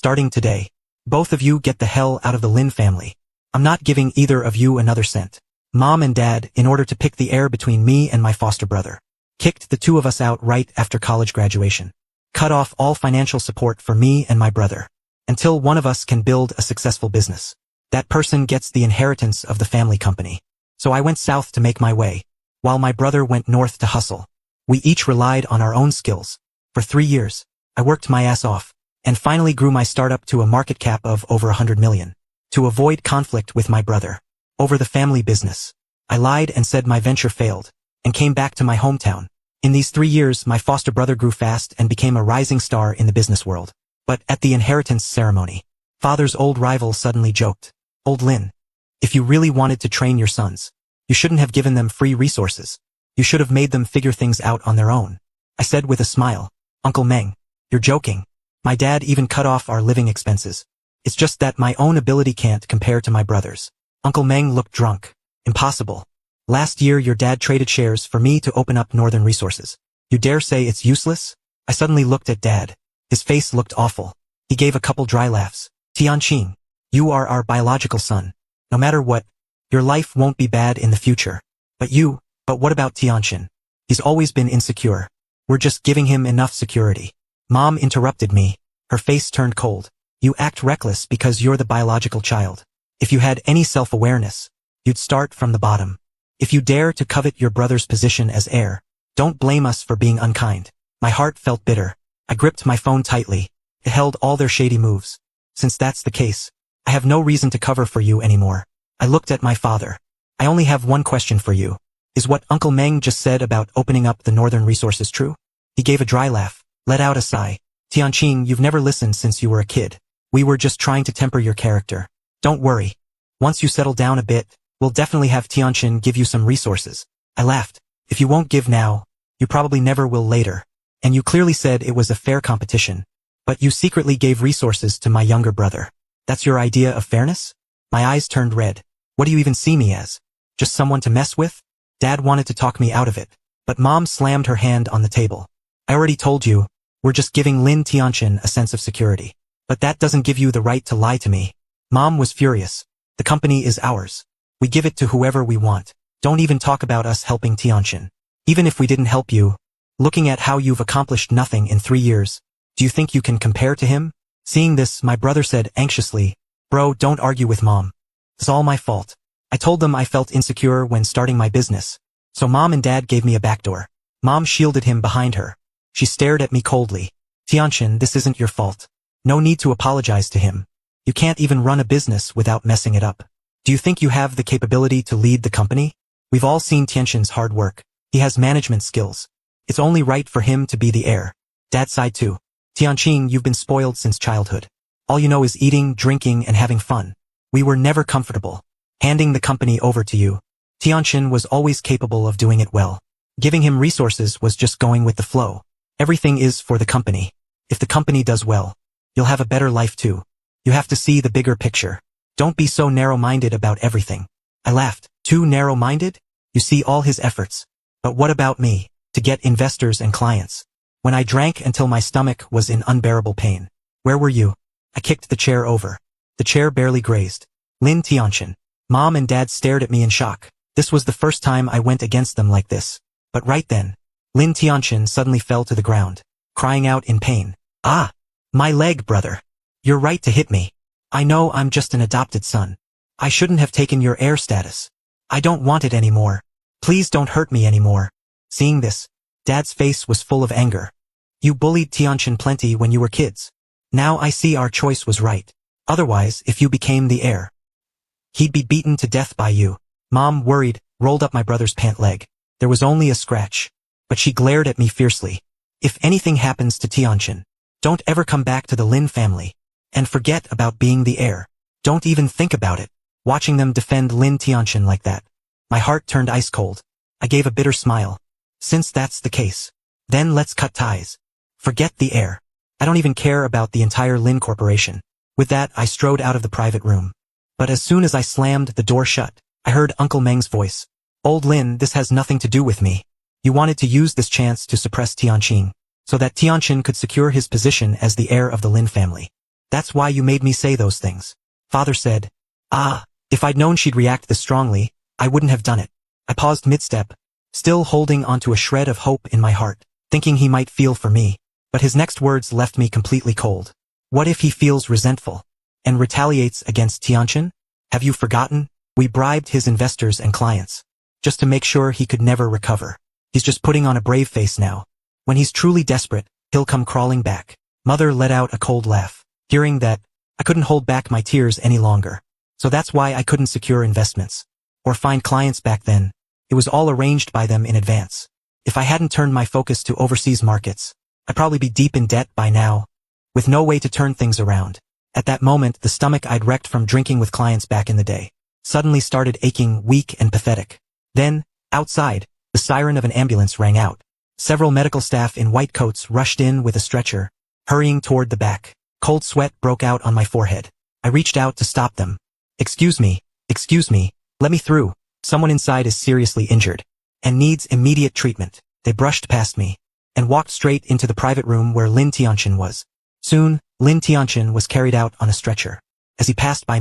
Starting today, both of you get the hell out of the Lin family. I'm not giving either of you another cent. Mom and Dad, in order to pick the heir between me and my foster brother, kicked the two of us out right after college graduation. Cut off all financial support for me and my brother. Until one of us can build a successful business. That person gets the inheritance of the family company. So I went south to make my way, while my brother went north to hustle. We each relied on our own skills. For 3 years, I worked my ass off, and finally grew my startup to a market cap of over 100 million. To avoid conflict with my brother over the family business, I lied and said my venture failed, and came back to my hometown. In these 3 years, my foster brother grew fast and became a rising star in the business world. But at the inheritance ceremony, father's old rival suddenly joked, "Old Lin, if you really wanted to train your sons, you shouldn't have given them free resources. You should have made them figure things out on their own." I said with a smile, "Uncle Meng, you're joking. My dad even cut off our living expenses. It's just that my own ability can't compare to my brother's." Uncle Meng looked drunk. "Impossible. Last year your dad traded shares for me to open up Northern Resources. You dare say it's useless?" I suddenly looked at Dad. His face looked awful. He gave a couple dry laughs. "Tianqing, you are our biological son. No matter what, your life won't be bad in the future. But what about Tianqin? He's always been insecure. We're just giving him enough security." Mom interrupted me. Her face turned cold. "You act reckless because you're the biological child. If you had any self-awareness, you'd start from the bottom. If you dare to covet your brother's position as heir, don't blame us for being unkind." My heart felt bitter. I gripped my phone tightly. It held all their shady moves. "Since that's the case, I have no reason to cover for you anymore." I looked at my father. "I only have one question for you. Is what Uncle Meng just said about opening up the Northern Resources true?" He gave a dry laugh, let out a sigh. "Tianqing, you've never listened since you were a kid. We were just trying to temper your character. Don't worry. Once you settle down a bit, we'll definitely have Tianqin give you some resources." I laughed. "If you won't give now, you probably never will later. And you clearly said it was a fair competition. But you secretly gave resources to my younger brother. That's your idea of fairness?" My eyes turned red. "What do you even see me as? Just someone to mess with?" Dad wanted to talk me out of it, but Mom slammed her hand on the table. "I already told you, we're just giving Lin Tianqin a sense of security. But that doesn't give you the right to lie to me." Mom was furious. "The company is ours. We give it to whoever we want. Don't even talk about us helping Tianqin. Even if we didn't help you, looking at how you've accomplished nothing in 3 years, do you think you can compare to him?" Seeing this, my brother said anxiously, "Bro, don't argue with Mom. It's all my fault. I told them I felt insecure when starting my business. So Mom and Dad gave me a backdoor." Mom shielded him behind her. She stared at me coldly. "Tianqin, this isn't your fault. No need to apologize to him. You can't even run a business without messing it up. Do you think you have the capability to lead the company? We've all seen Tianqin's hard work. He has management skills. It's only right for him to be the heir." Dad sighed too. "Tianqing, you've been spoiled since childhood. All you know is eating, drinking, and having fun. We were never comfortable handing the company over to you. Tianqin was always capable of doing it well. Giving him resources was just going with the flow. Everything is for the company. If the company does well, you'll have a better life too. You have to see the bigger picture. Don't be so narrow-minded about everything." I laughed. "Too narrow-minded? You see all his efforts. But what about me? To get investors and clients. When I drank until my stomach was in unbearable pain. Where were you?" I kicked the chair over. The chair barely grazed. "Lin Tianqin." Mom and Dad stared at me in shock. This was the first time I went against them like this. But right then, Lin Tianqin suddenly fell to the ground, crying out in pain. "Ah! My leg, brother. You're right to hit me. I know I'm just an adopted son. I shouldn't have taken your heir status. I don't want it anymore. Please don't hurt me anymore." Seeing this, Dad's face was full of anger. "You bullied Tianqin plenty when you were kids. Now I see our choice was right. Otherwise, if you became the heir, he'd be beaten to death by you." Mom, worried, rolled up my brother's pant leg. There was only a scratch, but she glared at me fiercely. "If anything happens to Tianqin, don't ever come back to the Lin family. And forget about being the heir. Don't even think about it." Watching them defend Lin Tianqin like that, my heart turned ice cold. I gave a bitter smile. "Since that's the case, then let's cut ties. Forget the heir. I don't even care about the entire Lin Corporation." With that, I strode out of the private room. But as soon as I slammed the door shut, I heard Uncle Meng's voice. "Old Lin, this has nothing to do with me. You wanted to use this chance to suppress Tianqin, so that Tianqin could secure his position as the heir of the Lin family. That's why you made me say those things. Father said. Ah, if I'd known she'd react this strongly, I wouldn't have done it. I paused mid-step, still holding onto a shred of hope in my heart, thinking he might feel for me. But his next words left me completely cold. What if he feels resentful and retaliates against Tianqian? Have you forgotten? We bribed his investors and clients just to make sure he could never recover. He's just putting on a brave face now. When he's truly desperate, he'll come crawling back. Mother let out a cold laugh. Hearing that, I couldn't hold back my tears any longer. So that's why I couldn't secure investments or find clients back then. It was all arranged by them in advance. If I hadn't turned my focus to overseas markets, I'd probably be deep in debt by now, with no way to turn things around. At that moment, the stomach I'd wrecked from drinking with clients back in the day suddenly started aching, weak and pathetic. Then, outside, the siren of an ambulance rang out. Several medical staff in white coats rushed in with a stretcher, hurrying toward the back. Cold sweat broke out on my forehead. I reached out to stop them. Excuse me, let me through. Someone inside is seriously injured and needs immediate treatment. They brushed past me and walked straight into the private room where Lin Tianqian was. Soon, Lin Tianqian was carried out on a stretcher. As he passed by